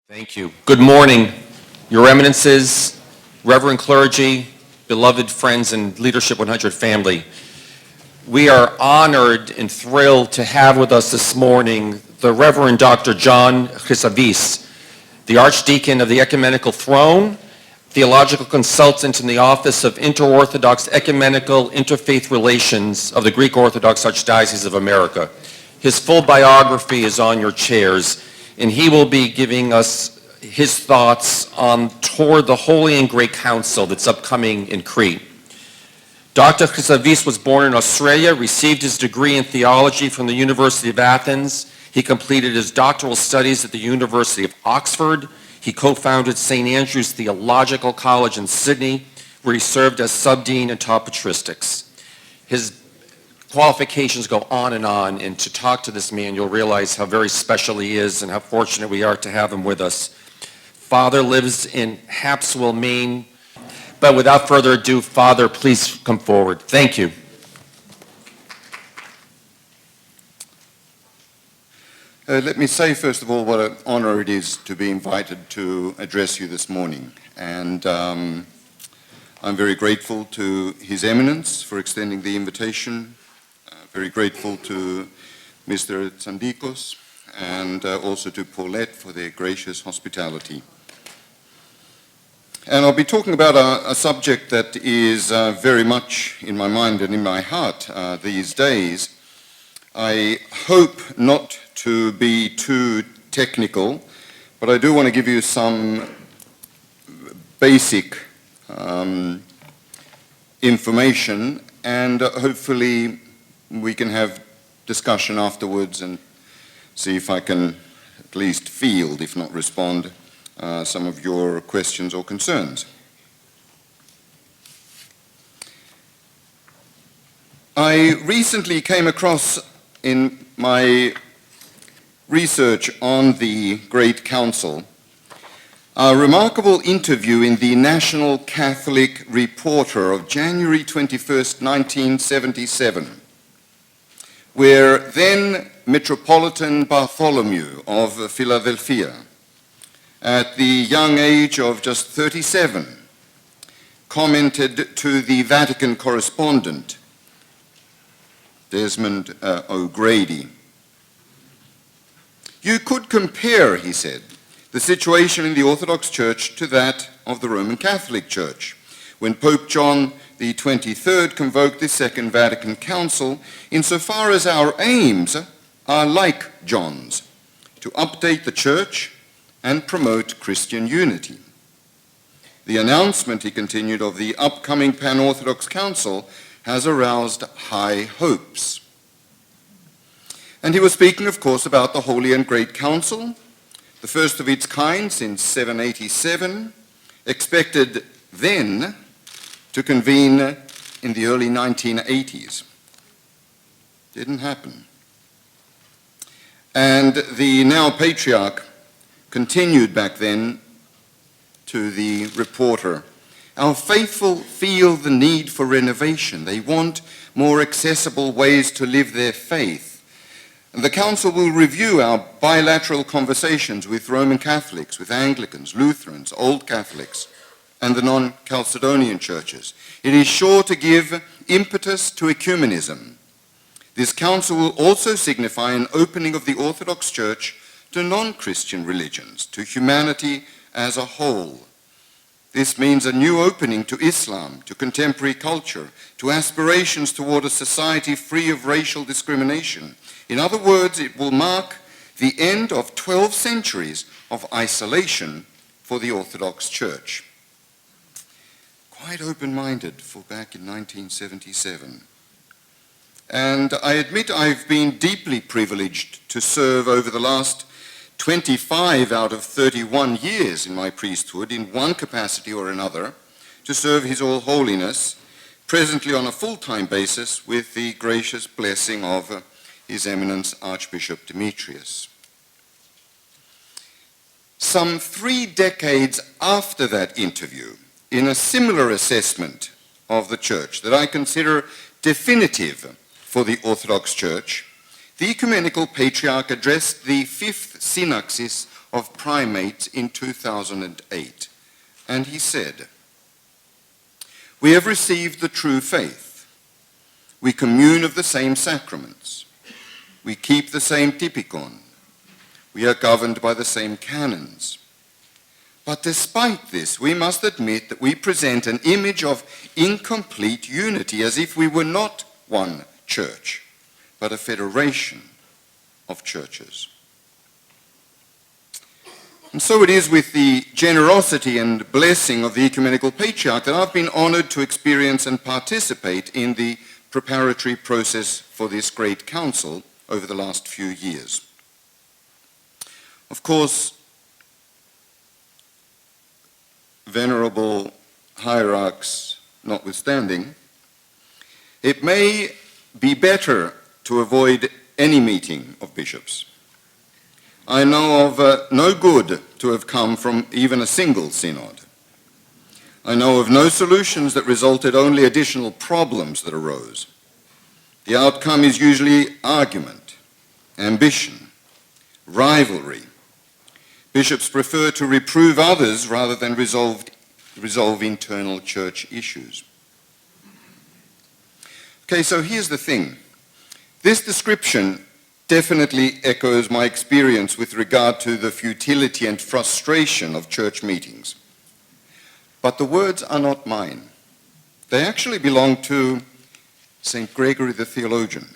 Thank you. Good morning, Your Eminences, Reverend clergy, beloved friends, and Leadership 100 family. We are honored and thrilled to have with us this morning the Reverend Dr. John Chryssavgis, the Archdeacon of the Ecumenical Throne, theological consultant in the Office of Inter-Orthodox Ecumenical Interfaith Relations of the Greek Orthodox Archdiocese of America. His full biography is on your chairs, and he will be giving us his thoughts toward the Holy and Great Council that's upcoming in Crete. Dr. Chryssavgis was born in Australia, received his degree in theology from the University of Athens. He completed his doctoral studies at the University of Oxford. He co-founded St. Andrew's Theological College in Sydney, where he served as subdean and taught patristics. His qualifications go on, and to talk to this man, you'll realize how very special he is and how fortunate we are to have him with us. Father lives in Hapswell, Maine. But without further ado, Father, please come forward. Thank you. Let me say, first of all, what an honor it is to be invited to address you this morning. And I'm very grateful to His Eminence for extending the invitation. Very grateful to Mr. Tsandikos and also to Paulette for their gracious hospitality. And I'll be talking about a subject that is very much in my mind and in my heart these days. I hope not to be too technical, but I do want to give you some basic information, and hopefully we can have discussion afterwards and see if I can at least field, if not respond, some of your questions or concerns. I recently came across in my research on the Great Council a remarkable interview in the National Catholic Reporter of January 21st, 1977, where then Metropolitan Bartholomew of Philadelphia, at the young age of just 37, commented to the Vatican correspondent, Desmond O'Grady. You could compare, he said, the situation in the Orthodox Church to that of the Roman Catholic Church, when Pope John the 23rd convoked the Second Vatican Council, insofar as our aims are like John's, to update the Church and promote Christian unity. The announcement, he continued, of the upcoming Pan-Orthodox Council has aroused high hopes. And he was speaking, of course, about the Holy and Great Council, the first of its kind since 787, expected then to convene in the early 1980s. Didn't happen. And the now Patriarch continued back then to the reporter, our faithful feel the need for renovation. They want more accessible ways to live their faith. And the Council will review our bilateral conversations with Roman Catholics, with Anglicans, Lutherans, Old Catholics, and the non-Chalcedonian churches. It is sure to give impetus to ecumenism. This Council will also signify an opening of the Orthodox Church to non-Christian religions, to humanity as a whole. This means a new opening to Islam, to contemporary culture, to aspirations toward a society free of racial discrimination. In other words, it will mark the end of 12 centuries of isolation for the Orthodox Church. Quite open-minded for back in 1977. And I admit I've been deeply privileged to serve over the last 25 out of 31 years in my priesthood in one capacity or another, to serve His All Holiness, presently on a full-time basis with the gracious blessing of His Eminence Archbishop DIMITRIOS. Some 3 decades after that interview, in a similar assessment of the Church that I consider definitive for the Orthodox Church, the Ecumenical Patriarch addressed the 5th Synaxis of primates in 2008. And he said, "We have received the true faith. We commune of the same sacraments. We keep the same typikon. We are governed by the same canons. But despite this, we must admit that we present an image of incomplete unity, as if we were not one church, but a federation of churches." And so it is with the generosity and blessing of the Ecumenical Patriarch that I've been honored to experience and participate in the preparatory process for this great council over the last few years. Of course, venerable hierarchs notwithstanding, it may be better to avoid any meeting of bishops. I know of no good to have come from even a single synod. I know of no solutions that resulted, only additional problems that arose. The outcome is usually argument, ambition, rivalry. Bishops prefer to reprove others rather than resolve internal church issues. Okay, so here's the thing. This description definitely echoes my experience with regard to the futility and frustration of church meetings. But the words are not mine. They actually belong to St. Gregory the theologian.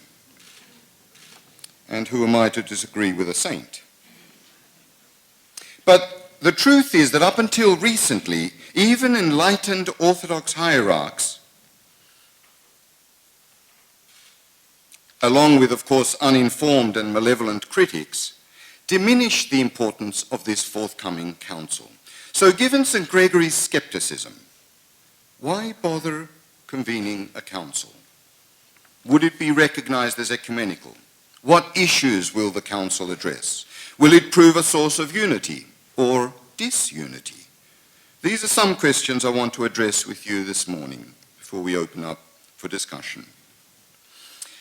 And who am I to disagree with a saint? But the truth is that up until recently, even enlightened Orthodox hierarchs, along with, of course, uninformed and malevolent critics, diminished the importance of this forthcoming council. So given St. Gregory's skepticism, why bother convening a council? Would it be recognized as ecumenical? What issues will the council address? Will it prove a source of unity or disunity? These are some questions I want to address with you this morning before we open up for discussion.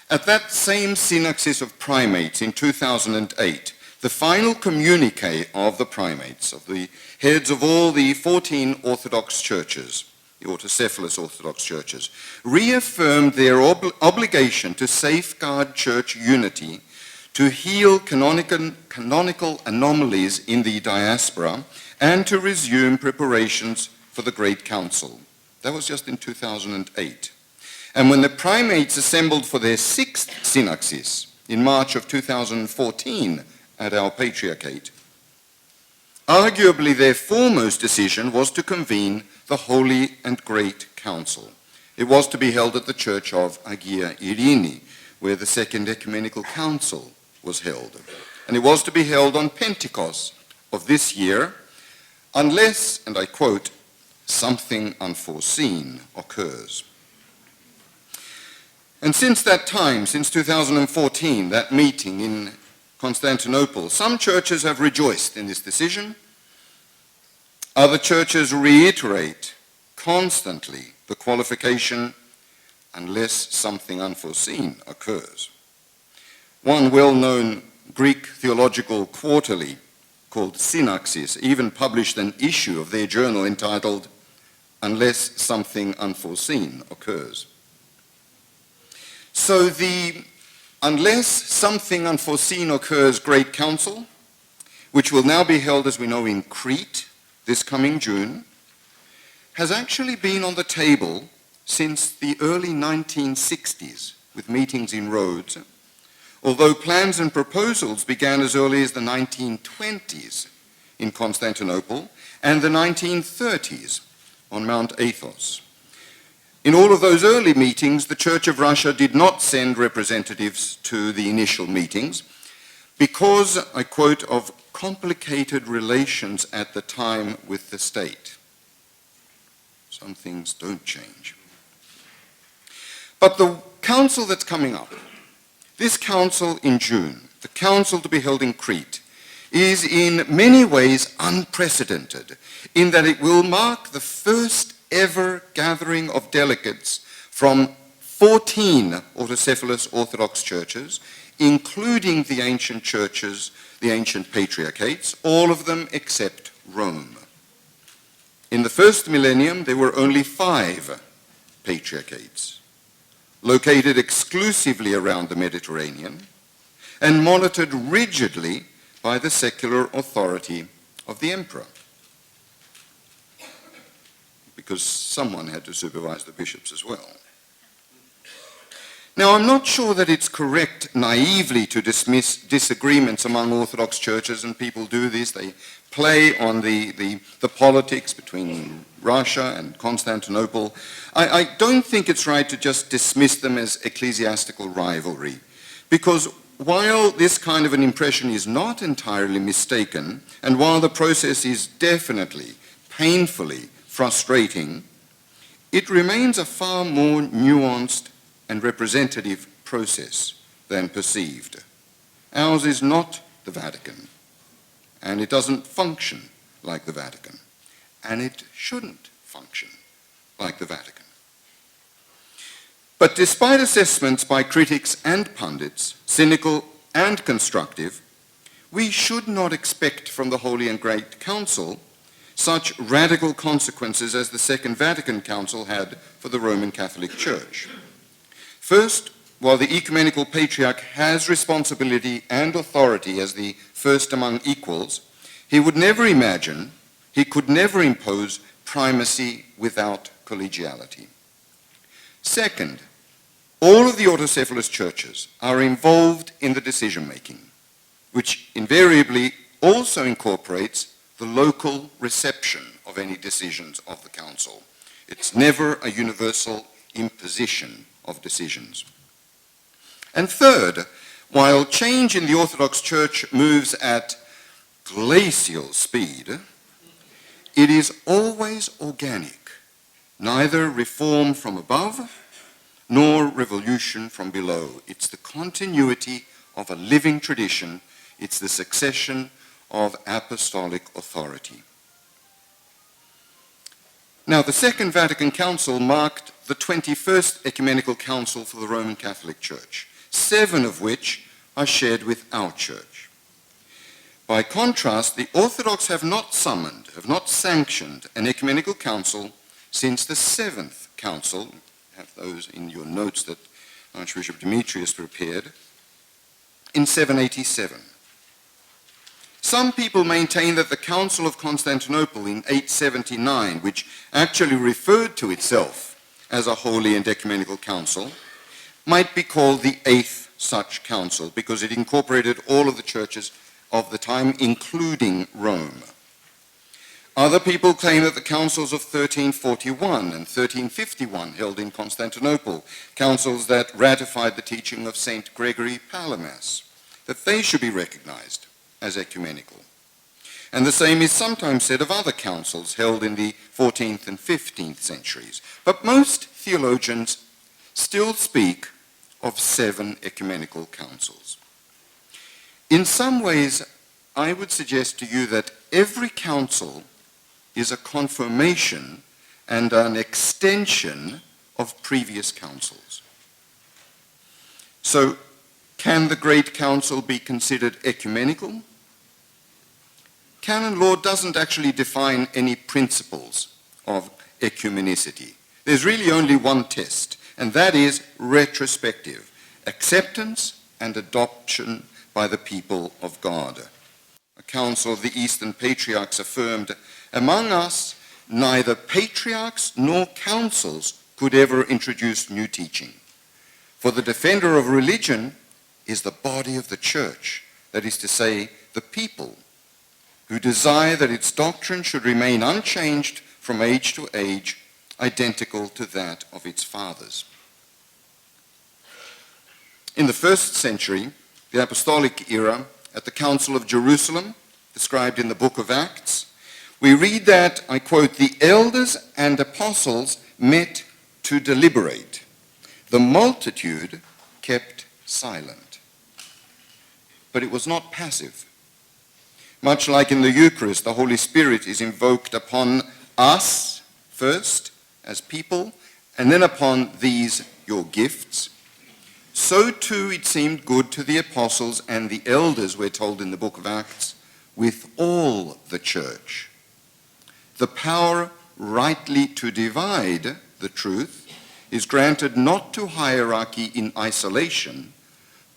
At that same synaxis of primates in 2008, the final communique of the primates, of the heads of all the 14 Orthodox churches, the autocephalous Orthodox churches, reaffirmed their obligation to safeguard church unity, to heal canonical anomalies in the diaspora, and to resume preparations for the Great Council. That was just in 2008. And when the primates assembled for their sixth synaxis in March of 2014 at our Patriarchate, arguably their foremost decision was to convene the Holy and Great Council. It was to be held at the church of Agia Irini, where the Second Ecumenical Council was held. And it was to be held on Pentecost of this year, unless, and I quote, "something unforeseen occurs." And since that time, since 2014, that meeting in Constantinople, some churches have rejoiced in this decision. Other churches reiterate constantly the qualification, "unless something unforeseen occurs." One well-known Greek theological quarterly called Synaxis even published an issue of their journal entitled, "Unless Something Unforeseen Occurs." So the "unless something unforeseen occurs" Great Council, which will now be held, as we know, in Crete this coming June, has actually been on the table since the early 1960s with meetings in Rhodes, although plans and proposals began as early as the 1920s in Constantinople and the 1930s on Mount Athos. In all of those early meetings, the Church of Russia did not send representatives to the initial meetings because, I quote, "of complicated relations at the time with the state." Some things don't change. But the council that's coming up, this council in June, the council to be held in Crete, is in many ways unprecedented in that it will mark the first ever gathering of delegates from 14 autocephalous Orthodox churches, including the ancient churches the ancient patriarchates, all of them except Rome. In the first millennium, there were only 5 patriarchates, located exclusively around the Mediterranean and monitored rigidly by the secular authority of the emperor, because someone had to supervise the bishops as well. Now, I'm not sure that it's correct naively to dismiss disagreements among Orthodox churches, and people do this. They play on the politics between Russia and Constantinople. I don't think it's right to just dismiss them as ecclesiastical rivalry, because while this kind of an impression is not entirely mistaken, and while the process is definitely painfully frustrating, it remains a far more nuanced and representative process than perceived. Ours is not the Vatican, and it doesn't function like the Vatican, and it shouldn't function like the Vatican. But despite assessments by critics and pundits, cynical and constructive, we should not expect from the Holy and Great Council such radical consequences as the Second Vatican Council had for the Roman Catholic Church. First, while the Ecumenical Patriarch has responsibility and authority as the first among equals, he would never imagine, he could never impose primacy without collegiality. Second, all of the autocephalous churches are involved in the decision-making, which invariably also incorporates the local reception of any decisions of the Council. It's never a universal imposition of decisions. And third, while change in the Orthodox Church moves at glacial speed, it is always organic, neither reform from above nor revolution from below. It's the continuity of a living tradition. It's the succession of apostolic authority. Now, the Second Vatican Council marked the 21st Ecumenical Council for the Roman Catholic Church, 7 of which are shared with our Church. By contrast, the Orthodox have not sanctioned an Ecumenical Council since the 7th Council. You have those in your notes that Archbishop DIMITRIOS prepared, in 787. Some people maintain that the Council of Constantinople in 879, which actually referred to itself as a holy and ecumenical council, might be called the 8th such council because it incorporated all of the churches of the time, including Rome. Other people claim that the councils of 1341 and 1351 held in Constantinople, councils that ratified the teaching of St. Gregory Palamas, that they should be recognized as ecumenical. And the same is sometimes said of other councils held in the 14th and 15th centuries. But most theologians still speak of 7 ecumenical councils. In some ways, I would suggest to you that every council is a confirmation and an extension of previous councils. So, can the Great Council be considered ecumenical? Canon law doesn't actually define any principles of ecumenicity. There's really only one test, and that is retrospective, acceptance and adoption by the people of God. A council of the Eastern Patriarchs affirmed, "Among us, neither patriarchs nor councils could ever introduce new teaching. For the defender of religion is the body of the church, that is to say, the people, who desire that its doctrine should remain unchanged from age to age, identical to that of its fathers." In the 1st century, the apostolic era, at the Council of Jerusalem, described in the book of Acts, we read that, I quote, "The elders and apostles met to deliberate. The multitude kept silent." But it was not passive. Much like in the Eucharist, the Holy Spirit is invoked upon us first as people, and then upon these, your gifts. so too it seemed good to the apostles and the elders, we're told in the book of Acts, with all the church. The power rightly to divide the truth is granted not to hierarchy in isolation,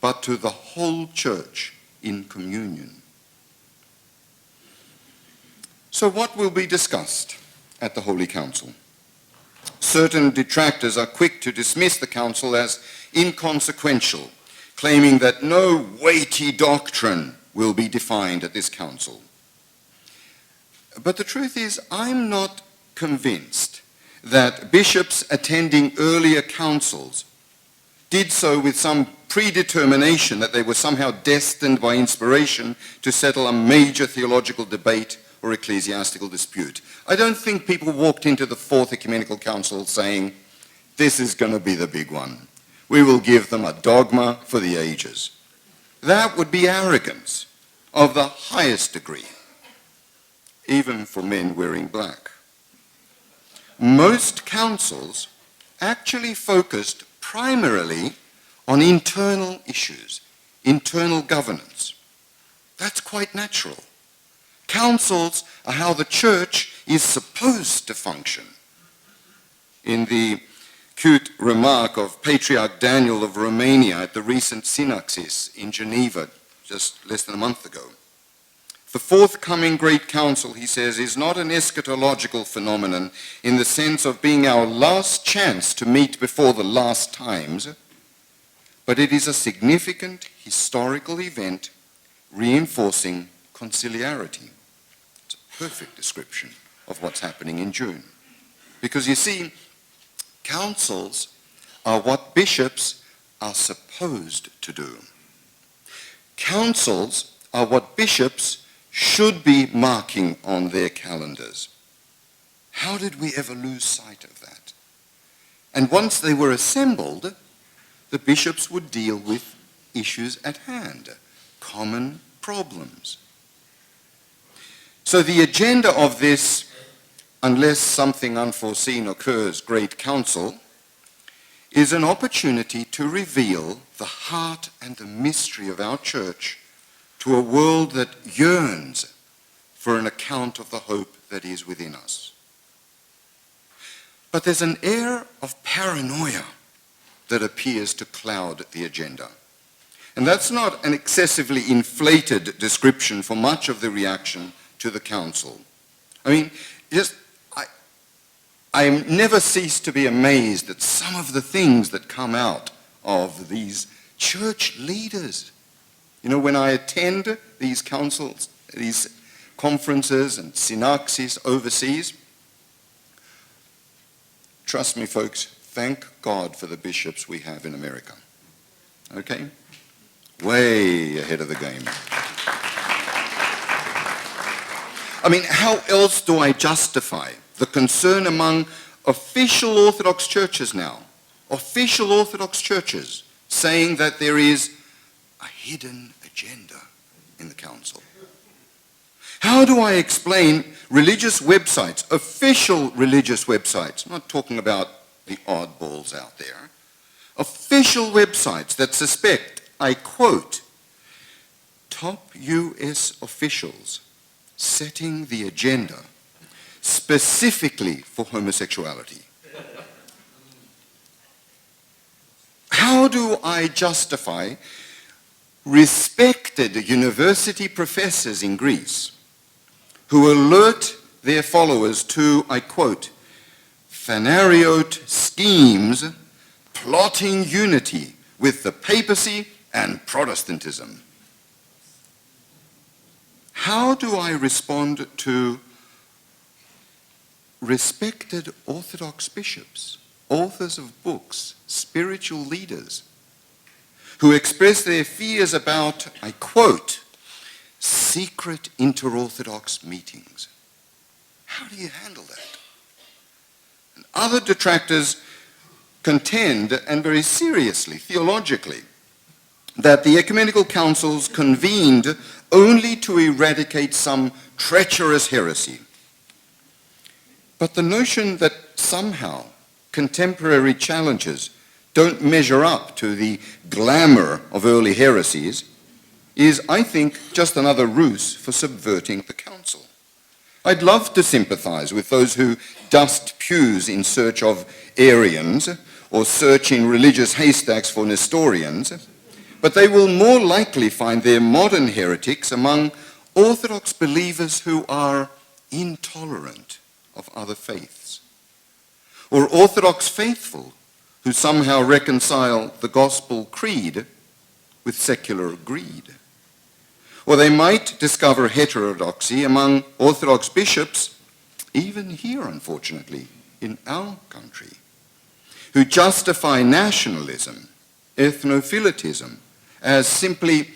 but to the whole church in communion. So what will be discussed at the Holy Council? Certain detractors are quick to dismiss the council as inconsequential, claiming that no weighty doctrine will be defined at this council. But the truth is, I'm not convinced that bishops attending earlier councils did so with some predetermination that they were somehow destined by inspiration to settle a major theological debate or ecclesiastical dispute. I don't think people walked into the Fourth Ecumenical Council saying, this is going to be the big one. We will give them a dogma for the ages. That would be arrogance of the highest degree, even for men wearing black. Most councils actually focused primarily on internal issues, internal governance. That's quite natural. Councils are how the church is supposed to function. In the cute remark of Patriarch Daniel of Romania at the recent Synaxis in Geneva just less than a month ago, the forthcoming Great Council, he says, is not an eschatological phenomenon in the sense of being our last chance to meet before the last times, but it is a significant historical event reinforcing conciliarity. It's a perfect description of what's happening in June. Because you see, councils are what bishops are supposed to do. Councils are what bishops should be marking on their calendars. How did we ever lose sight of that? And once they were assembled, the bishops would deal with issues at hand, common problems. So the agenda of this, unless something unforeseen occurs, Great Council, is an opportunity to reveal the heart and the mystery of our church to a world that yearns for an account of the hope that is within us. But there's an air of paranoia that appears to cloud the agenda. And that's not an excessively inflated description for much of the reaction to the council. I mean, I never cease to be amazed at some of the things that come out of these church leaders. You know, when I attend these councils, these conferences and synaxes overseas, trust me, folks, thank God for the bishops we have in America. Okay? Way ahead of the game. I mean, how else do I justify the concern among official Orthodox churches now, official Orthodox churches, saying that there is a hidden agenda in the council? How do I explain religious websites, official religious websites, I'm not talking about the oddballs out there, official websites that suspect, I quote, top U.S. officials setting the agenda specifically for homosexuality? How do I justify respected university professors in Greece who alert their followers to, I quote, phanariote schemes plotting unity with the papacy and Protestantism? How do I respond to respected Orthodox bishops, authors of books, spiritual leaders, who express their fears about, I quote, secret inter-Orthodox meetings? How do you handle that? And other detractors contend, and very seriously, theologically, that the ecumenical councils convened only to eradicate some treacherous heresy. But the notion that somehow contemporary challenges don't measure up to the glamour of early heresies is, I think, just another ruse for subverting the council. I'd love to sympathize with those who dust pews in search of Arians or search in religious haystacks for Nestorians, but they will more likely find their modern heretics among Orthodox believers who are intolerant of other faiths, or Orthodox faithful who somehow reconcile the gospel creed with secular greed. Or they might discover heterodoxy among Orthodox bishops, even here, unfortunately, in our country, who justify nationalism, ethnophilitism, as simply,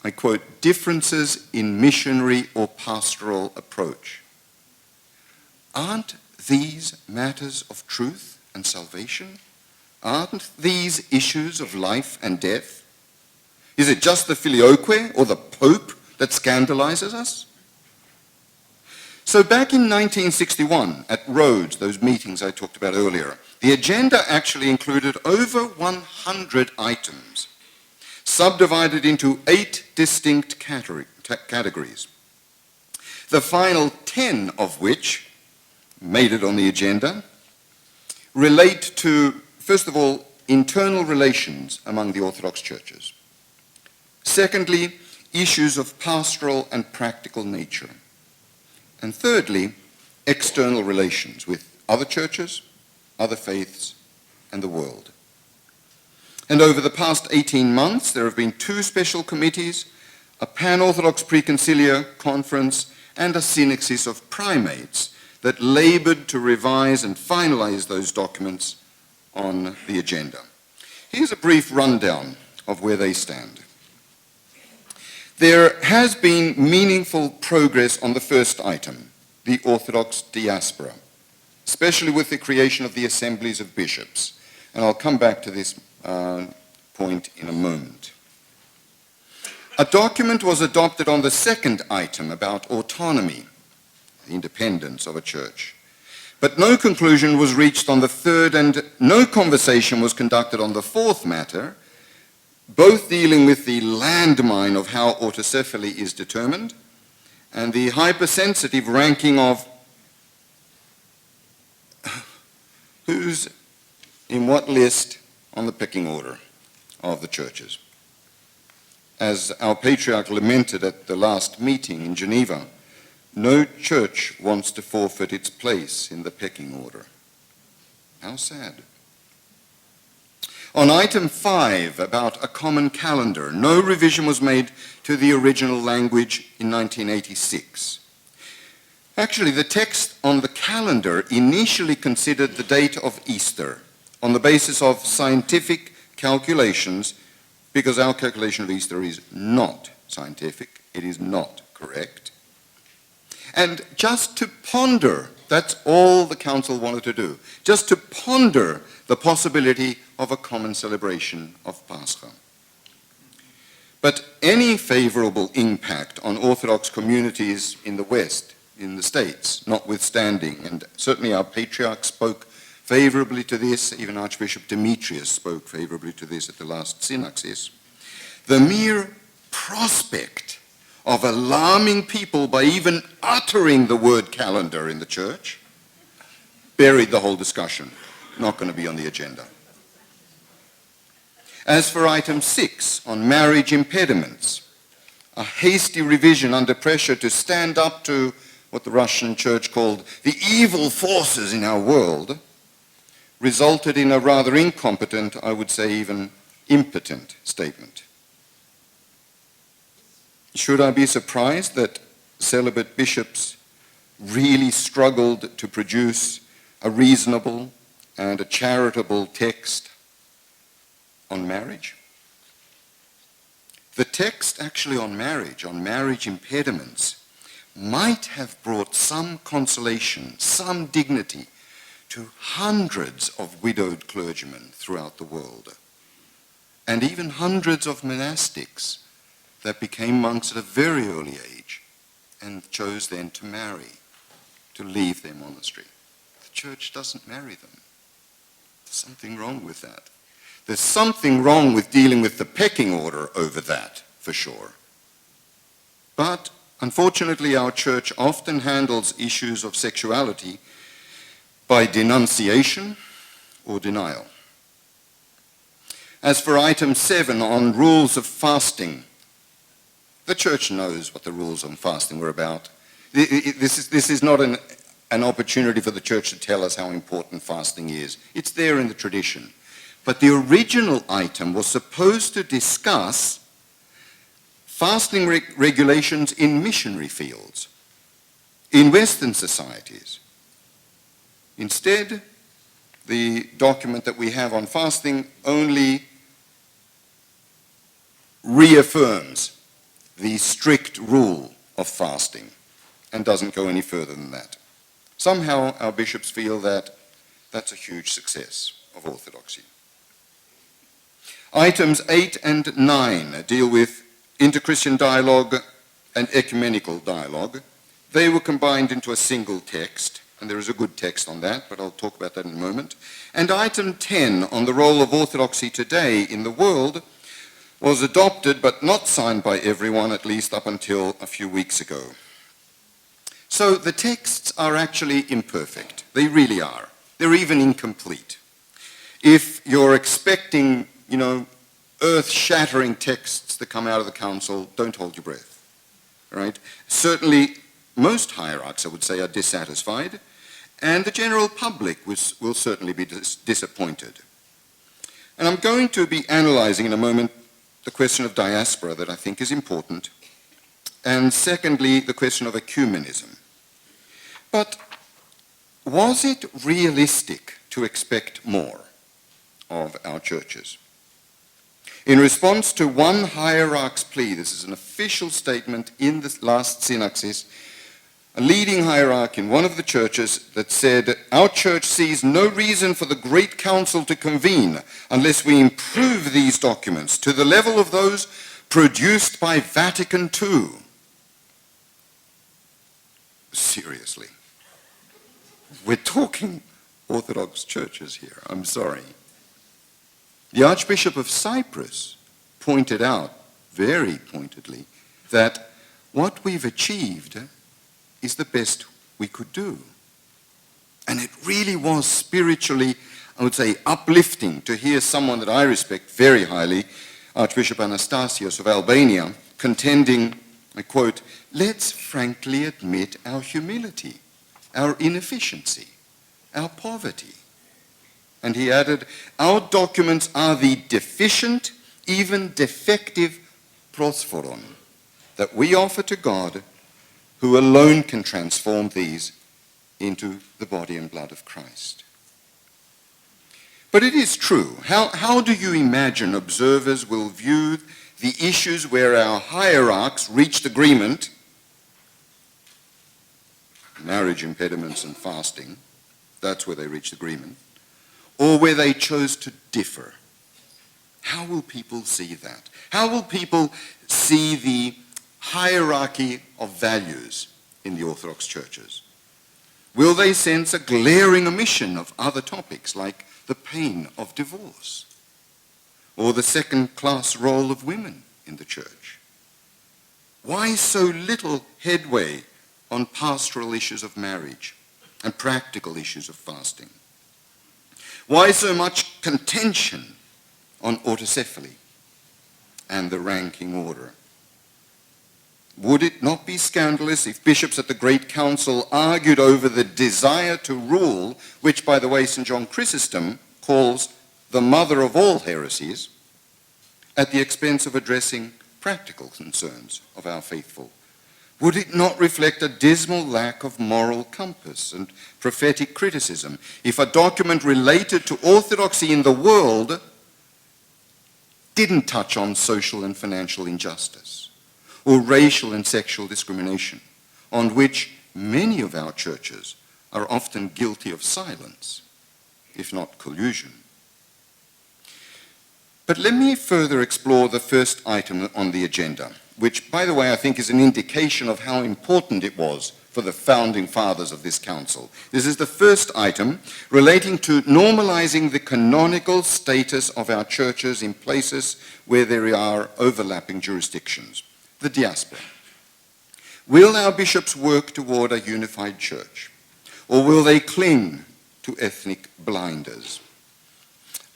I quote, differences in missionary or pastoral approach. Aren't these matters of truth and salvation? Aren't these issues of life and death? Is it just the filioque or the Pope that scandalizes us? So back in 1961 at Rhodes, those meetings I talked about earlier, the agenda actually included over 100 items, subdivided into 8 distinct categories. The final 10 of which made it on the agenda relate to, first of all, internal relations among the Orthodox churches. Secondly, issues of pastoral and practical nature. And thirdly, external relations with other churches, other faiths, and the world. And over the past 18 months, there have been 2 special committees, a pan-Orthodox preconciliar conference, and a synexis of primates that labored to revise and finalize those documents on the agenda. Here's a brief rundown of where they stand. There has been meaningful progress on the first item, the Orthodox diaspora, especially with the creation of the assemblies of bishops. And I'll come back to this point in a moment. A document was adopted on the second item about autonomy, the independence of a church. But no conclusion was reached on the third, and no conversation was conducted on the fourth matter, both dealing with the landmine of how autocephaly is determined and the hypersensitive ranking of who's in what list on the pecking order of the churches. As our patriarch lamented at the last meeting in Geneva, no church wants to forfeit its place in the pecking order. How sad. On item 5, about a common calendar, no revision was made to the original language in 1986. Actually, the text on the calendar initially considered the date of Easter on the basis of scientific calculations, because our calculation of Easter is not scientific, it is not correct. And just to ponder, that's all the council wanted to do, just to ponder the possibility of a common celebration of Pascha. But any favorable impact on Orthodox communities in the West, in the States, notwithstanding, and certainly our patriarch spoke favorably to this, even Archbishop DIMITRIOS spoke favorably to this at the last synaxis, the mere prospect of alarming people by even uttering the word calendar in the church buried the whole discussion. Not going to be on the agenda. As for item 6, on marriage impediments, a hasty revision under pressure to stand up to what the Russian church called the evil forces in our world resulted in a rather incompetent, I would say even impotent statement. Should I be surprised that celibate bishops really struggled to produce a reasonable and a charitable text on marriage? The text actually on marriage impediments, might have brought some consolation, some dignity to hundreds of widowed clergymen throughout the world, and even hundreds of monastics that became monks at a very early age and chose then to marry, to leave their monastery. The church doesn't marry them. There's something wrong with that. There's something wrong with dealing with the pecking order over that, for sure. But unfortunately, our church often handles issues of sexuality by denunciation or denial. As for item 7 on rules of fasting, the church knows what the rules on fasting were about. This is not an opportunity for the church to tell us how important fasting is. It's there in the tradition. But the original item was supposed to discuss fasting regulations in missionary fields, in Western societies. Instead, the document that we have on fasting only reaffirms the strict rule of fasting and doesn't go any further than that. Somehow our bishops feel that that's a huge success of orthodoxy. Items 8 and 9 deal with interchristian dialogue and ecumenical dialogue. They were combined into a single text, and there is a good text on that, but I'll talk about that in a moment. And item 10 on the role of orthodoxy today in the world was adopted but not signed by everyone, at least up until a few weeks ago. So the texts are actually imperfect. They really are. They're even incomplete. If you're expecting, earth-shattering texts that come out of the council, don't hold your breath. Right? Certainly, most hierarchs, I would say, are dissatisfied, and the general public will certainly be disappointed. And I'm going to be analyzing in a moment the question of diaspora that I think is important, and secondly, the question of ecumenism. But was it realistic to expect more of our churches? In response to one hierarch's plea, this is an official statement in the last synaxis, a leading hierarch in one of the churches that said, "Our church sees no reason for the Great Council to convene unless we improve these documents to the level of those produced by Vatican II." Seriously. We're talking Orthodox churches here, I'm sorry. The Archbishop of Cyprus pointed out, very pointedly, that what we've achieved is the best we could do. And it really was spiritually, I would say, uplifting to hear someone that I respect very highly, Archbishop Anastasios of Albania, contending, I quote, "Let's frankly admit our humility, our inefficiency, our poverty." And he added, "Our documents are the deficient, even defective prosphoron that we offer to God, who alone can transform these into the body and blood of Christ." But it is true. How do you imagine observers will view the issues where our hierarchs reached agreement, marriage impediments and fasting, that's where they reached agreement, or where they chose to differ? How will people see that? How will people see the hierarchy of values in the Orthodox churches? Will they sense a glaring omission of other topics like the pain of divorce or the second-class role of women in the church? Why so little headway on pastoral issues of marriage and practical issues of fasting? Why so much contention on autocephaly and the ranking order? Would it not be scandalous if bishops at the Great Council argued over the desire to rule, which, by the way, St. John Chrysostom calls the mother of all heresies, at the expense of addressing practical concerns of our faithful? Would it not reflect a dismal lack of moral compass and prophetic criticism if a document related to orthodoxy in the world didn't touch on social and financial injustice or racial and sexual discrimination, on which many of our churches are often guilty of silence, if not collusion? But let me further explore the first item on the agenda, which, by the way, I think is an indication of how important it was for the founding fathers of this council. This is the first item relating to normalizing the canonical status of our churches in places where there are overlapping jurisdictions, the diaspora. Will our bishops work toward a unified church, or will they cling to ethnic blinders?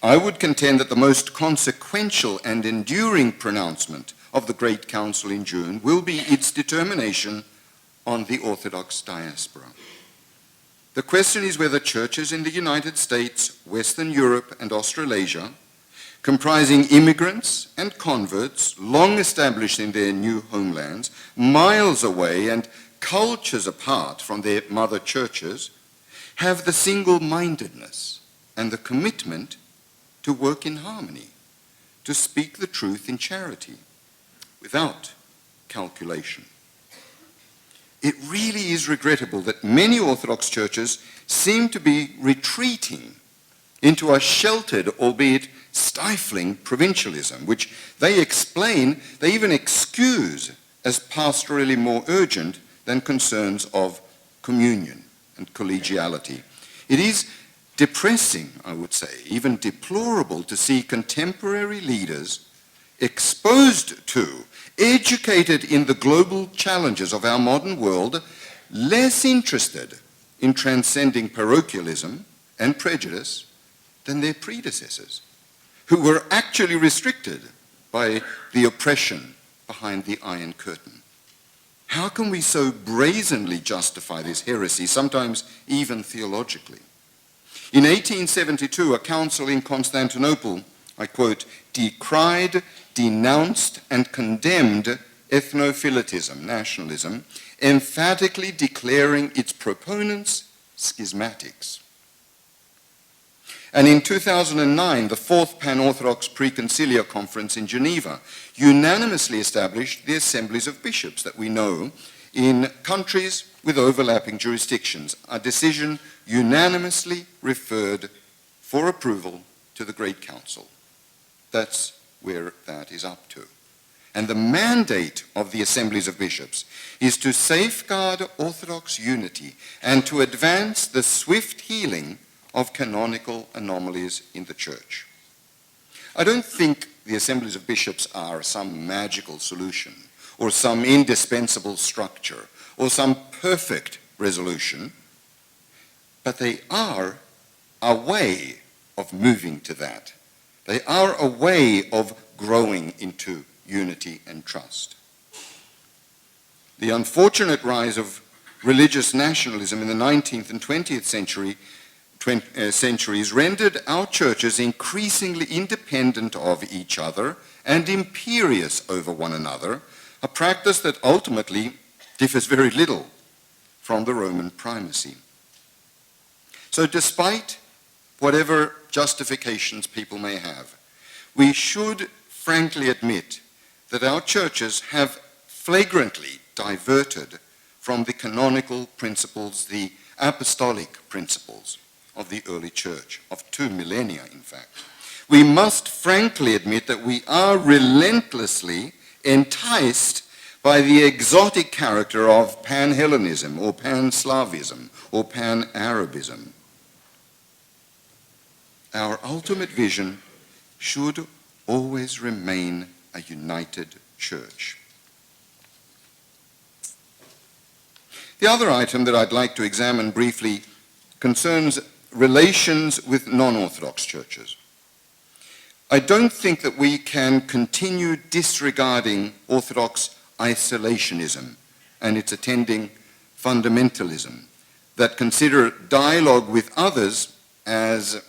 I would contend that the most consequential and enduring pronouncement of the Great Council in June will be its determination on the Orthodox diaspora. The question is whether churches in the United States, Western Europe, and Australasia, comprising immigrants and converts long established in their new homelands, miles away and cultures apart from their mother churches, have the single-mindedness and the commitment to work in harmony, to speak the truth in charity, without calculation. It really is regrettable that many Orthodox churches seem to be retreating into a sheltered, albeit stifling, provincialism, which they explain, they even excuse as pastorally more urgent than concerns of communion and collegiality. It is depressing, I would say, even deplorable to see contemporary leaders exposed to, educated in the global challenges of our modern world, less interested in transcending parochialism and prejudice than their predecessors, who were actually restricted by the oppression behind the Iron Curtain. How can we so brazenly justify this heresy, sometimes even theologically? In 1872, a council in Constantinople, I quote, decried, denounced, and condemned ethnophilatism, nationalism, emphatically declaring its proponents schismatics. And in 2009, the Fourth Pan-Orthodox Preconciliar Conference in Geneva unanimously established the assemblies of bishops that we know in countries with overlapping jurisdictions, a decision unanimously referred for approval to the Great Council. That's where that is up to. And the mandate of the assemblies of bishops is to safeguard Orthodox unity and to advance the swift healing of canonical anomalies in the Church. I don't think the assemblies of bishops are some magical solution or some indispensable structure or some perfect resolution, but they are a way of moving to that. They are a way of growing into unity and trust. The unfortunate rise of religious nationalism in the 19th and 20th centuries rendered our churches increasingly independent of each other and imperious over one another, a practice that ultimately differs very little from the Roman primacy. So despite whatever justifications people may have, we should frankly admit that our churches have flagrantly diverted from the canonical principles, the apostolic principles of the early church, of 2 millennia, in fact. We must frankly admit that we are relentlessly enticed by the exotic character of pan-Hellenism or pan-Slavism or pan-Arabism. Our ultimate vision should always remain a united church. The other item that I'd like to examine briefly concerns relations with non-Orthodox churches. I don't think that we can continue disregarding Orthodox isolationism and its attending fundamentalism that consider dialogue with others as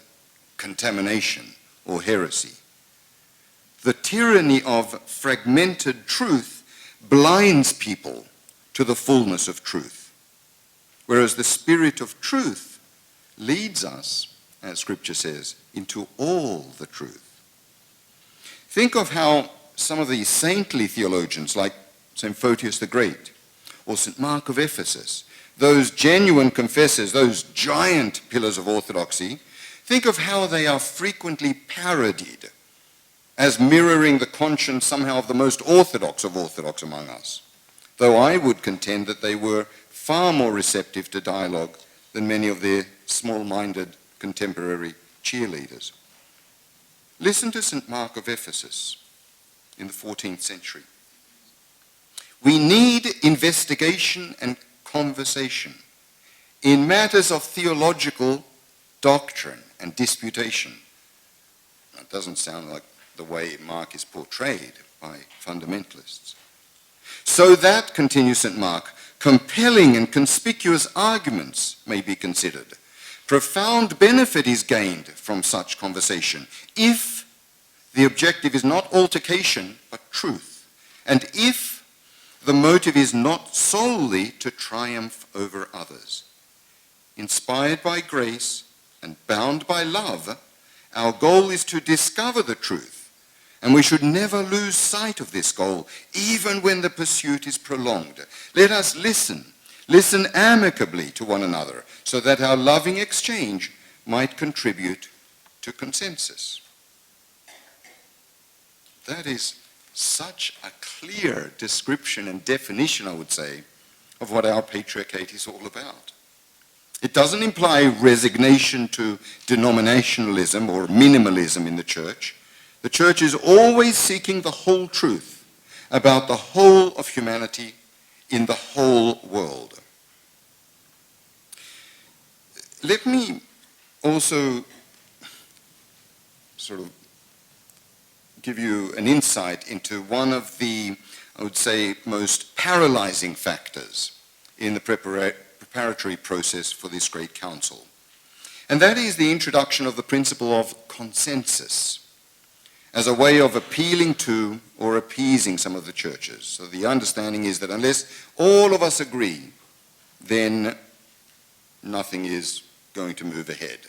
contamination or heresy. The tyranny of fragmented truth blinds people to the fullness of truth, whereas the Spirit of truth leads us, as Scripture says, into all the truth. Think of how some of these saintly theologians, like St. Photius the Great or St. Mark of Ephesus, those genuine confessors, those giant pillars of orthodoxy, think of how they are frequently parodied as mirroring the conscience somehow of the most orthodox of orthodox among us, though I would contend that they were far more receptive to dialogue than many of their small-minded contemporary cheerleaders. Listen to St. Mark of Ephesus in the 14th century. We need investigation and conversation in matters of theological doctrine and disputation. That doesn't sound like the way Mark is portrayed by fundamentalists. So that, continues St. Mark, compelling and conspicuous arguments may be considered. Profound benefit is gained from such conversation if the objective is not altercation but truth, and if the motive is not solely to triumph over others. Inspired by grace and bound by love, our goal is to discover the truth, and we should never lose sight of this goal, even when the pursuit is prolonged. Let us listen amicably to one another, so that our loving exchange might contribute to consensus. That is such a clear description and definition, I would say, of what our patriarchate is all about. It doesn't imply resignation to denominationalism or minimalism in the church. The church is always seeking the whole truth about the whole of humanity in the whole world. Let me also sort of give you an insight into one of the, I would say, most paralyzing factors in the preparatory process for this great council. And that is the introduction of the principle of consensus as a way of appealing to or appeasing some of the churches. So the understanding is that unless all of us agree, then nothing is going to move ahead.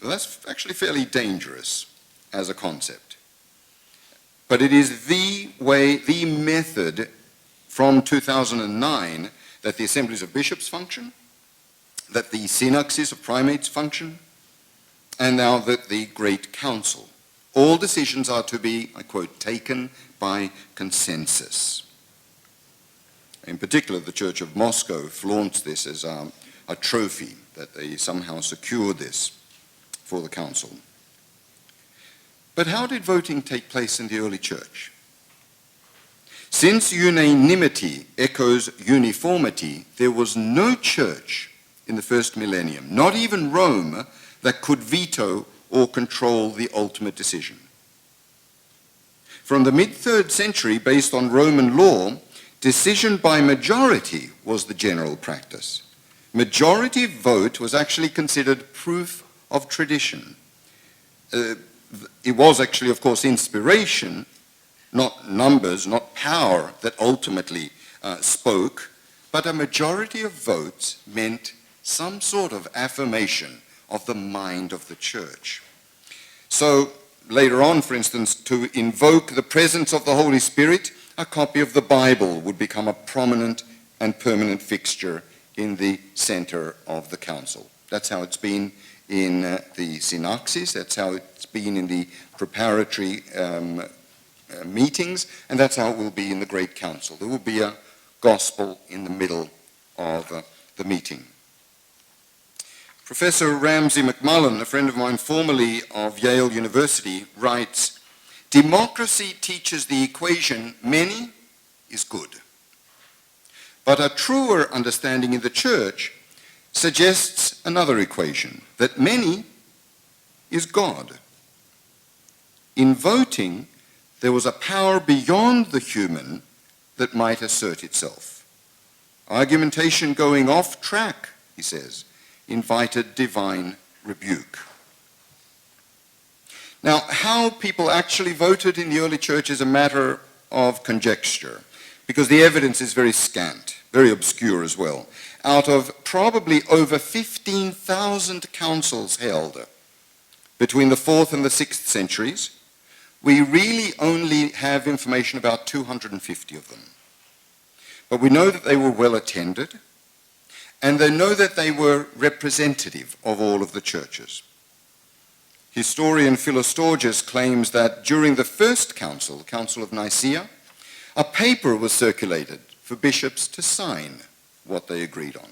Well, that's actually fairly dangerous as a concept. But it is the way, the method from 2009 that the assemblies of bishops function, that the synaxes of primates function, and now that the Great Council. All decisions are to be, I quote, taken by consensus. In particular, the Church of Moscow flaunts this as a trophy, that they somehow secured this for the council. But how did voting take place in the early church? Since unanimity echoes uniformity, there was no church in the first millennium, not even Rome, that could veto or control the ultimate decision. From the mid-3rd century, based on Roman law, decision by majority was the general practice. Majority vote was actually considered proof of tradition. It was actually, of course, inspiration, not numbers, not power, that ultimately spoke, but a majority of votes meant some sort of affirmation of the mind of the church. So later on, for instance, to invoke the presence of the Holy Spirit, a copy of the Bible would become a prominent and permanent fixture in the center of the council. That's how it's been in the synaxes, that's how it's been in the preparatory meetings, and that's how it will be in the Great Council. There will be a gospel in the middle of the meeting. Professor Ramsay McMullen, a friend of mine formerly of Yale University, writes, "Democracy teaches the equation many is good. But a truer understanding in the church suggests another equation, that many is God. In voting, there was a power beyond the human that might assert itself. Argumentation going off track," he says, "invited divine rebuke." Now, how people actually voted in the early church is a matter of conjecture, because the evidence is very scant, very obscure as well. Out of probably over 15,000 councils held between the 4th and the 6th centuries, we really only have information about 250 of them. But we know that they were well attended, and they know that they were representative of all of the churches. Historian Philostorgus claims that during the first council, the Council of Nicaea, a paper was circulated for bishops to sign what they agreed on.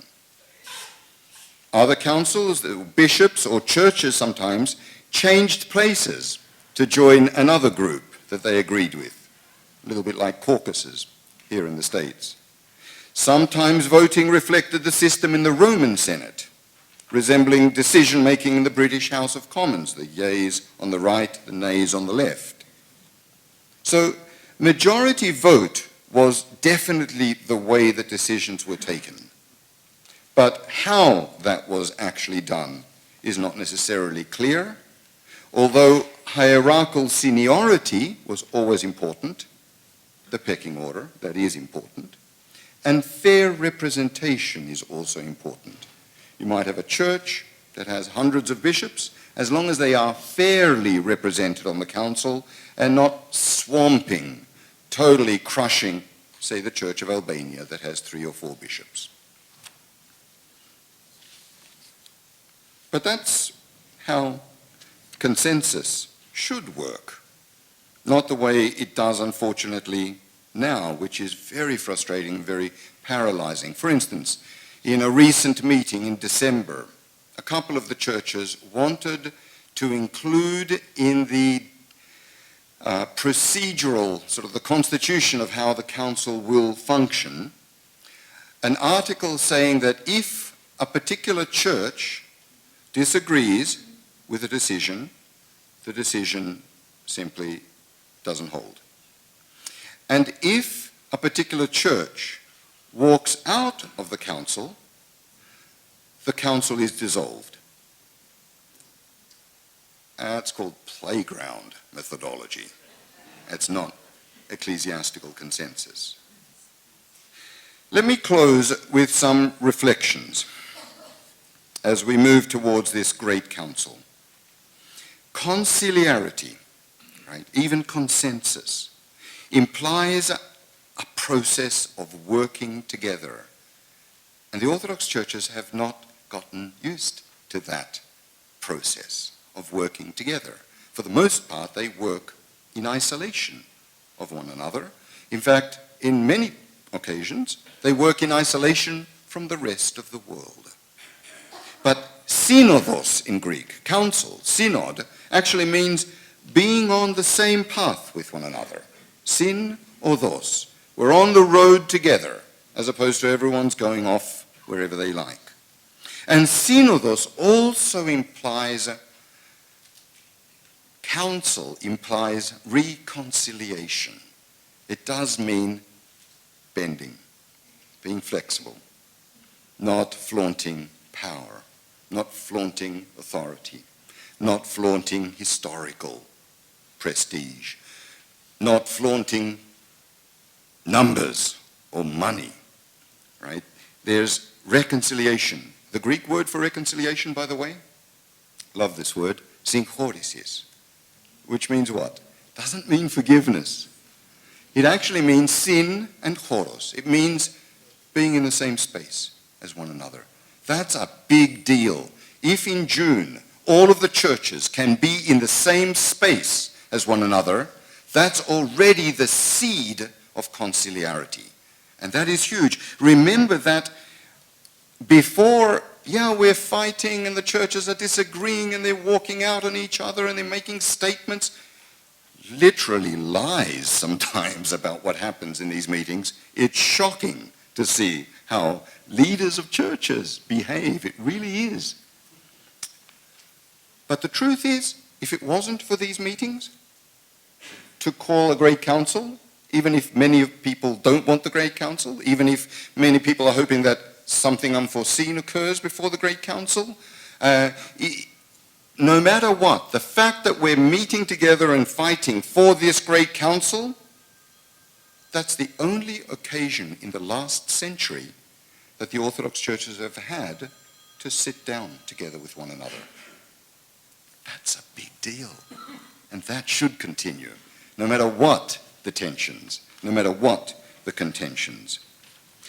Other councils, the bishops or churches sometimes, changed places to join another group that they agreed with, a little bit like caucuses here in the States. Sometimes voting reflected the system in the Roman Senate, resembling decision-making in the British House of Commons, the yeas on the right, the nays on the left. So majority vote was definitely the way that decisions were taken. But how that was actually done is not necessarily clear, although hierarchical seniority was always important, the pecking order, that is important, and fair representation is also important. You might have a church that has hundreds of bishops, as long as they are fairly represented on the council and not swamping, totally crushing, say, the Church of Albania that has 3 or 4 bishops. But that's how consensus should work, not the way it does, unfortunately, now, which is very frustrating, very paralyzing. For instance, in a recent meeting in December, a couple of the churches wanted to include in the procedural, sort of the constitution of how the council will function, an article saying that if a particular church disagrees with a decision, the decision simply doesn't hold. And if a particular church walks out of the council is dissolved. That's called playground methodology. It's not ecclesiastical consensus. Let me close with some reflections as we move towards this great council. Conciliarity, right, even consensus, implies a process of working together. And the Orthodox churches have not gotten used to that process of working together. For the most part, they work in isolation of one another. In fact, in many occasions, they work in isolation from the rest of the world. But synodos in Greek, council, synod, actually means being on the same path with one another. Syn odos. We're on the road together, as opposed to everyone's going off wherever they like. And synodos also implies, council implies reconciliation. It does mean bending, being flexible, not flaunting power, not flaunting authority, not flaunting historical prestige, not flaunting numbers or money, right? There's reconciliation. The Greek word for reconciliation, by the way, love this word, synchorisis, which means what? Doesn't mean forgiveness. It actually means sin and choros. It means being in the same space as one another. That's a big deal. If in June all of the churches can be in the same space as one another, that's already the seed of conciliarity. And that is huge. Remember that before, we're fighting and the churches are disagreeing and they're walking out on each other and they're making statements, literally lies sometimes about what happens in these meetings. It's shocking to see how leaders of churches behave. It really is. But the truth is, if it wasn't for these meetings, to call a great council, even if many people don't want the great council, even if many people are hoping that something unforeseen occurs before the great council, no matter what, the fact that we're meeting together and fighting for this great council, that's the only occasion in the last century that the Orthodox churches have had to sit down together with one another. That's a big deal. And that should continue, no matter what the tensions, no matter what the contentions.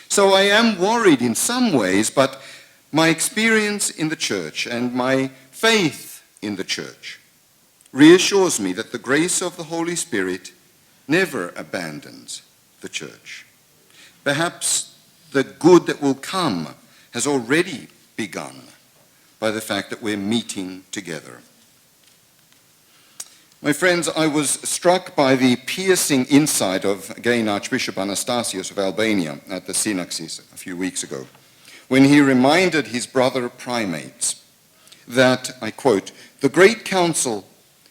So I am worried in some ways, but my experience in the church and my faith in the church reassures me that the grace of the Holy Spirit never abandons the church. Perhaps the good that will come has already begun by the fact that we're meeting together. My friends, I was struck by the piercing insight of, again, Archbishop Anastasios of Albania at the Synaxis a few weeks ago, when he reminded his brother primates that, I quote, "The Great Council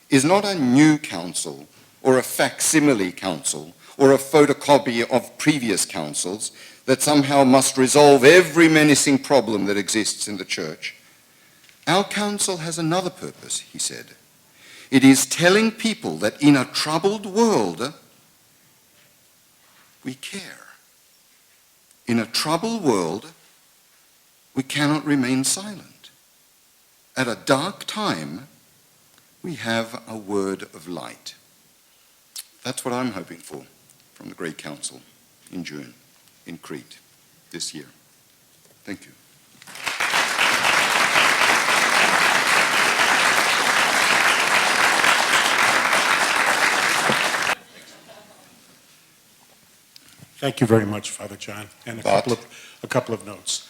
is not a new council or a facsimile council or a photocopy of previous councils that somehow must resolve every menacing problem that exists in the Church. Our council has another purpose," he said. "It is telling people that in a troubled world, we care. In a troubled world, we cannot remain silent. At a dark time, we have a word of light." That's what I'm hoping for from the Great Council in June in Crete this year. Thank you. Thank you very much, Father John, and a couple of notes.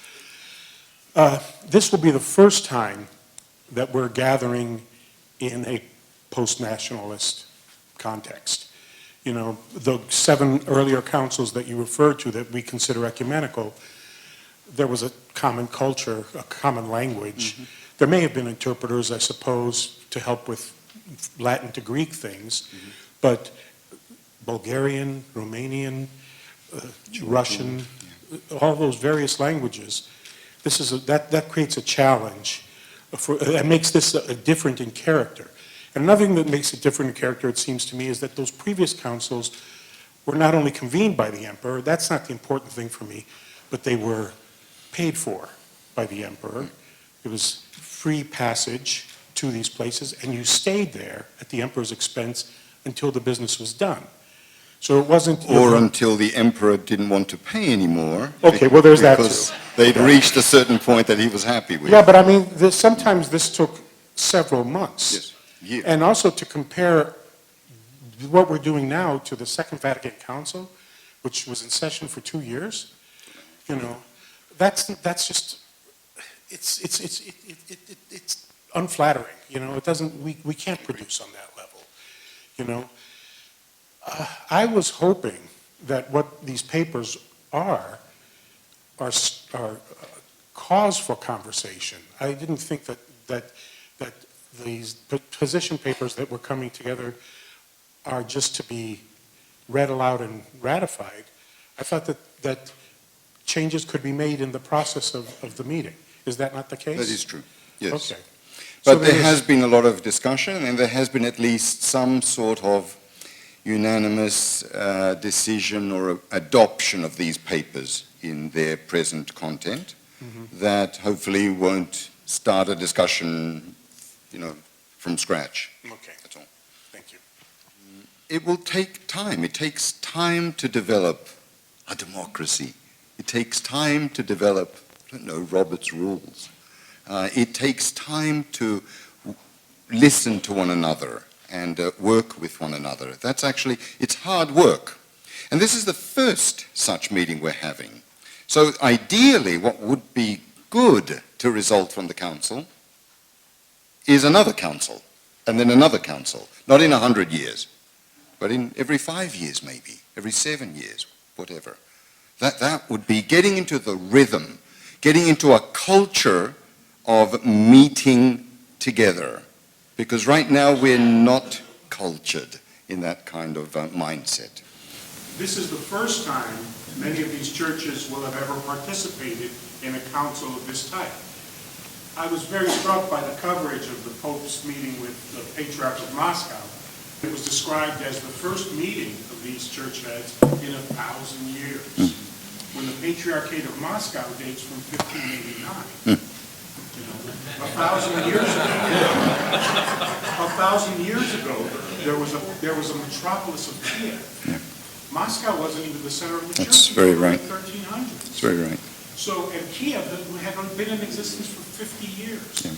This will be the first time that we're gathering in a post-nationalist context. You know, the 7 earlier councils that you referred to that we consider ecumenical, there was a common culture, a common language. Mm-hmm. There may have been interpreters, I suppose, to help with Latin to Greek things, mm-hmm. but Bulgarian, Romanian, Russian, all those various languages. That creates a challenge. That makes this different in character. And another thing that makes it different in character, it seems to me, is that those previous councils were not only convened by the emperor, that's not the important thing for me, but they were paid for by the emperor. It was free passage to these places, and you stayed there at the emperor's expense until the business was done. So it wasn't... Or until the emperor didn't want to pay anymore. Okay, well, there's that too. Because they'd reached a certain point that he was happy with. Yeah, but I mean, sometimes this took several months. Yes, years. And also to compare what we're doing now to the Second Vatican Council, which was in session for 2 years, you know, that's just, it's unflattering, you know, it doesn't, we can't produce on that level, you know. I was hoping that what these papers are cause for conversation. I didn't think that these position papers that were coming together are just to be read aloud and ratified. I thought that changes could be made in the process of the meeting. Is that not the case? That is true, yes. Okay. But there has been a lot of discussion, and there has been at least some sort of unanimous decision or adoption of these papers in their present content, mm-hmm. that hopefully won't start a discussion, you know, from scratch. Okay. That's all. Thank you. It will take time. It takes time to develop a democracy. It takes time to develop, I don't know, Robert's rules. It takes time to listen to one another and work with one another. It's hard work. And this is the first such meeting we're having. So ideally, what would be good to result from the council is another council, and then another council. Not in 100 years, but in every 5 years maybe, every 7 years, whatever. That would be getting into the rhythm, getting into a culture of meeting together. Because right now we're not cultured in that kind of mindset. This is the first time many of these churches will have ever participated in a council of this type. I was very struck by the coverage of the Pope's meeting with the Patriarch of Moscow. It was described as the first meeting of these church heads in 1,000 years. When the Patriarchate of Moscow dates from 1589. 1,000 years ago, 1,000 years ago, there was a metropolis of Kiev. Yeah. Moscow wasn't even the center of the church. That's very right. In the 1300s. That's very right. So, and Kiev had been in existence for 50 years. Yeah.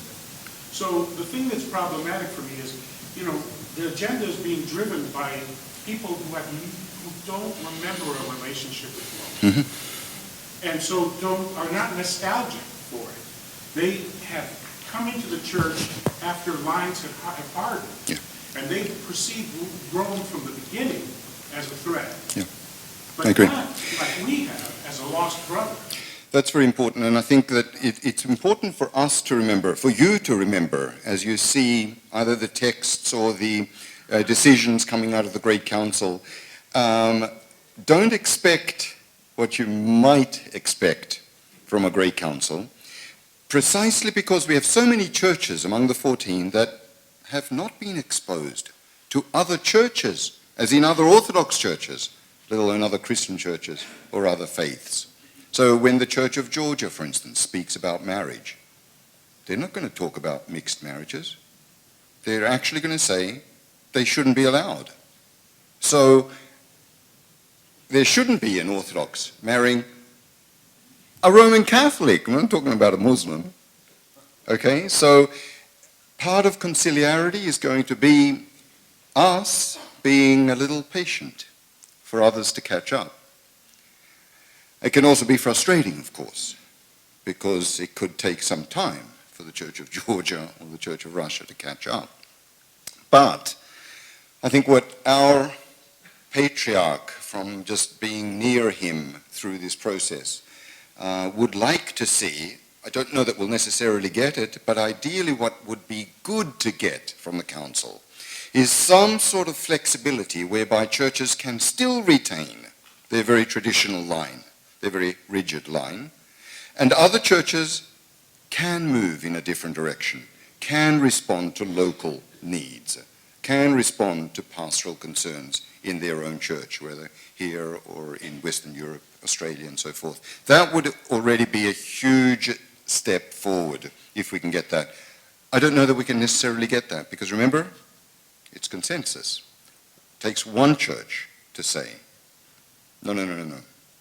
So the thing that's problematic for me is, you know, the agenda is being driven by people who don't remember a relationship with Rome. Mm-hmm. and so are not nostalgic for it. They have come into the church after lines have hardened, Yeah. and they perceive Rome from the beginning as a threat. Yeah. But I agree. not like we have as a lost brother. That's very important, and I think that it's important for us to remember, for you to remember, as you see either the texts or the decisions coming out of the Great Council. Don't expect what you might expect from a Great Council, precisely because we have so many churches among the 14 that have not been exposed to other churches, as in other Orthodox churches, let alone other Christian churches or other faiths. So when the Church of Georgia, for instance, speaks about marriage, they're not going to talk about mixed marriages. They're actually going to say they shouldn't be allowed. So there shouldn't be an Orthodox marrying a Roman Catholic. I'm not talking about a Muslim. Okay, so part of conciliarity is going to be us being a little patient for others to catch up. It can also be frustrating, of course, because it could take some time for the Church of Georgia or the Church of Russia to catch up. But I think what our patriarch, from just being near him through this process, would like to see, I don't know that we'll necessarily get it, but ideally what would be good to get from the Council is some sort of flexibility whereby churches can still retain their very traditional line, their very rigid line, and other churches can move in a different direction, can respond to local needs, can respond to pastoral concerns in their own church, whether here or in Western Europe, Australia, and so forth. That would already be a huge step forward if we can get that. I don't know that we can necessarily get that, because remember, it's consensus. It takes one church to say, no,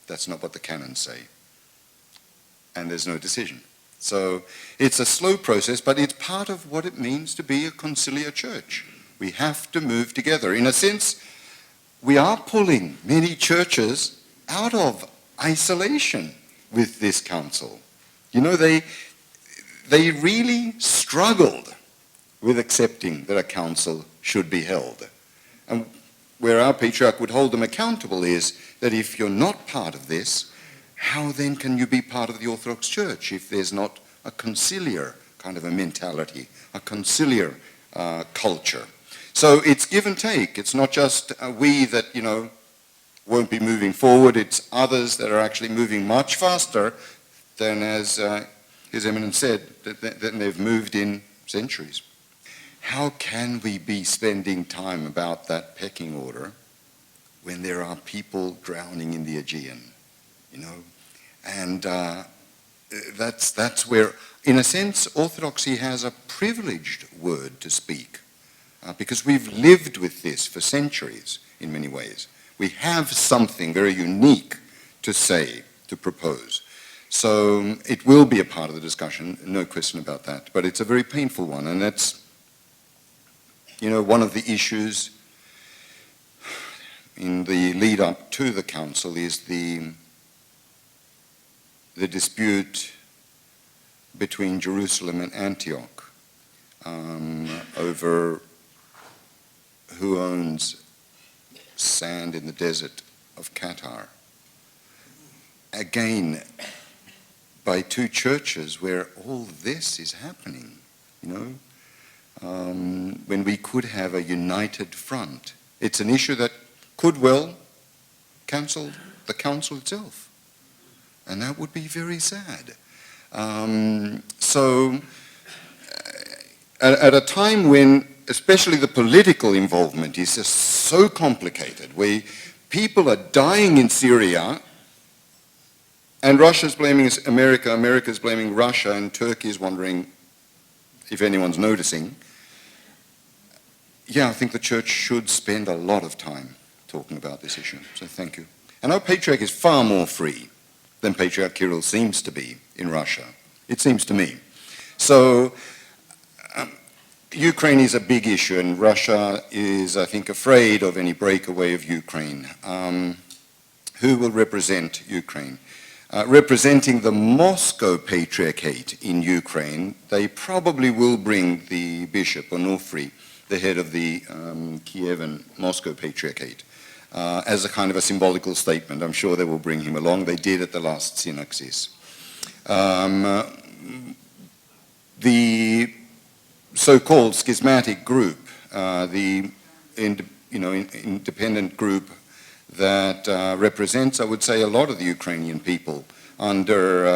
that's not what the canons say. And there's no decision. So it's a slow process, but it's part of what it means to be a conciliar church. We have to move together. In a sense, we are pulling many churches out of isolation with this council. You know, they really struggled with accepting that a council should be held. And where our patriarch would hold them accountable is that if you're not part of this, how then can you be part of the Orthodox Church if there's not a conciliar kind of a mentality, a conciliar culture? So it's give and take. It's not just we that, won't be moving forward. It's others that are actually moving much faster than, as His Eminence said, than they've moved in centuries. How can we be spending time about that pecking order when there are people drowning in the Aegean, And that's where, in a sense, Orthodoxy has a privileged word to speak. Because we've lived with this for centuries in many ways. We have something very unique to say, to propose. So it will be a part of the discussion, no question about that. But it's a very painful one, and that's, one of the issues in the lead up to the council is the dispute between Jerusalem and Antioch over who owns sand in the desert of Qatar. Again, by two churches where all this is happening, when we could have a united front. It's an issue that could well cancel the council itself. And that would be very sad. So at a time when especially the political involvement is just so complicated, where people are dying in Syria, and Russia's blaming America, America's blaming Russia, and Turkey is wondering if anyone's noticing. Yeah, I think the church should spend a lot of time talking about this issue, so thank you. And our patriarch is far more free than Patriarch Kirill seems to be in Russia, it seems to me. So Ukraine is a big issue, and Russia is, I think, afraid of any breakaway of Ukraine. Who will represent Ukraine? representing the Moscow Patriarchate in Ukraine, they probably will bring the Bishop Onufry, the head of the Kievan Moscow Patriarchate, as a kind of a symbolical statement. I'm sure they will bring him along. They did at the last Synaxis. The so-called schismatic group, the independent group that represents, I would say, a lot of the Ukrainian people under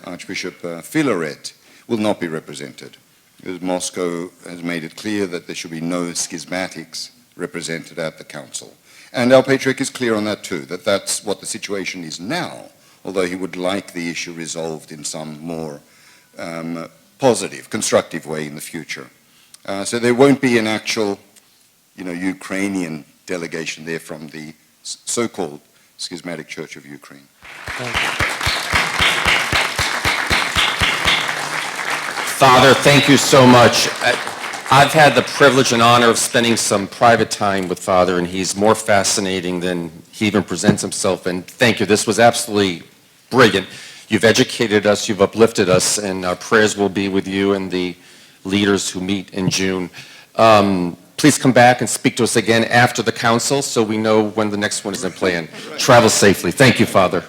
Archbishop Filaret will not be represented, because Moscow has made it clear that there should be no schismatics represented at the council. And our Patriarch is clear on that too, that that's what the situation is now, although he would like the issue resolved in some more positive, constructive way in the future. So there won't be an actual, Ukrainian delegation there from the so-called Schismatic Church of Ukraine. Father, thank you so much. I've had the privilege and honor of spending some private time with Father, and he's more fascinating than he even presents himself. And thank you. This was absolutely brilliant. You've educated us, you've uplifted us, and our prayers will be with you and the leaders who meet in June. Please come back and speak to us again after the council so we know when the next one is in plan. Travel safely. Thank you, Father.